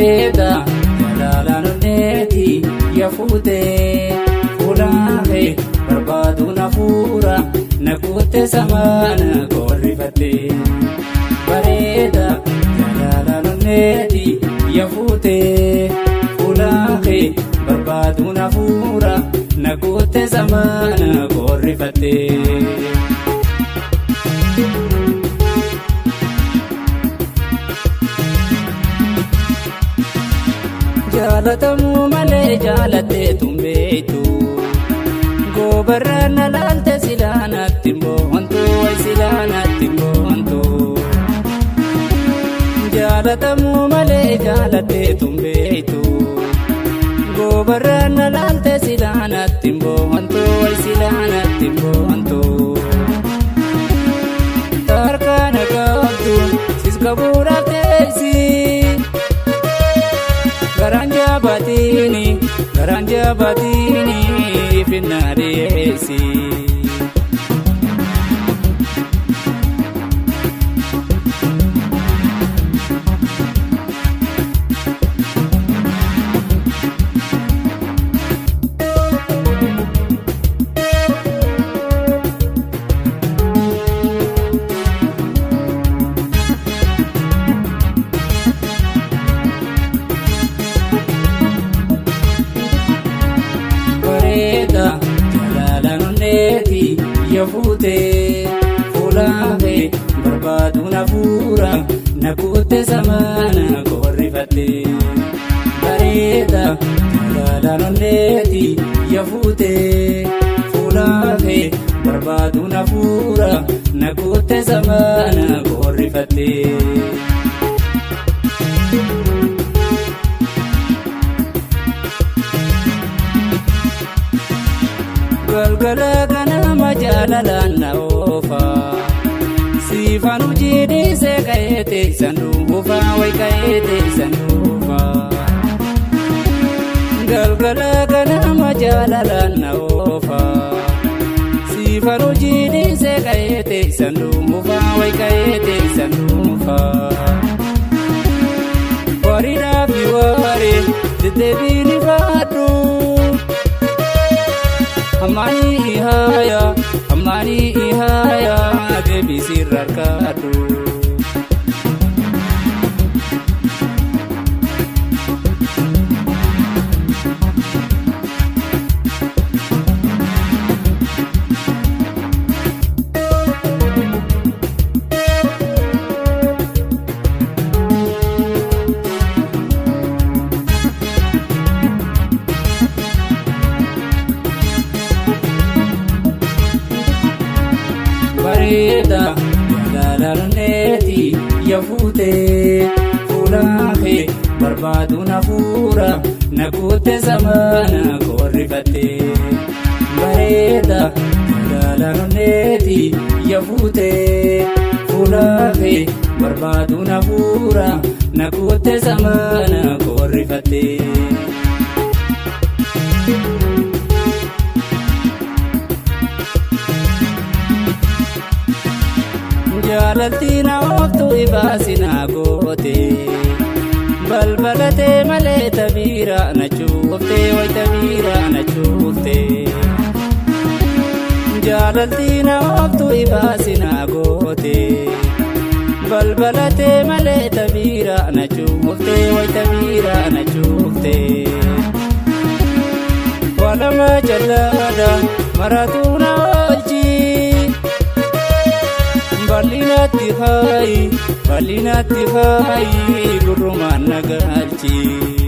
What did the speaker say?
bareeda jalalaan onneeti yaafute fuulaafe barbaadu nafuura nakuutte samaana korrifatte bareeda jalalaan onneeti yaafute fuulaafe barbaadu nafuura nakuutte samaana korrifatte. Jaalatamu malee jaalattee tumbeetu gobarraan alaalte silaanatti mboontu way silaanatti mboontu. Jaalatamu malee jaalattee tumbeetu gobarraan alaalte silaanatti mboontu way silaanatti mboontu. Tarkaana qabdu sis qabuudhaaf teessi. Garanja batini finnareesi. Jalalaan onneeti yaafute fuulaafe barbaadu nafuura nakuutte samaana korrifatte bareeda jalalaan onneeti yaafute fuulaafe barbaadu nafuura nakuutte samaana korrifatte. Galgala ganama jalalaan na oofa siifaan hojii dhiisee ka'eete sanduufa way ka'eete sanduufa. Galgala ganama jalalaan na oofa siifaan hojii dhiisee ka'eete sanduufa way ka'eete sanduufa. Wariidhaa fi waaree deddeebiin ifaadhu. Amani ihaya debi sirarkadu. Bareeda jalalaan onneeti yaafute fuulaafe barbaadu nafuura nakuutte samaana korrifatte bareeda jalalaan onneeti yaafute fuulaafe barbaadu nafuura nakuutte samaana korrifatte. Jaalaltina ooftu ibaasina goote balbalate malee tabiira na cuufte way tabiira na cuufte. Jaalaltina ooftu ibaasina goote balbalate malee tabiira na cuufte way tabiira na cuufte. Walama jalaada maratuuna oolchi. Balinati hai gurrumaan nagalchi.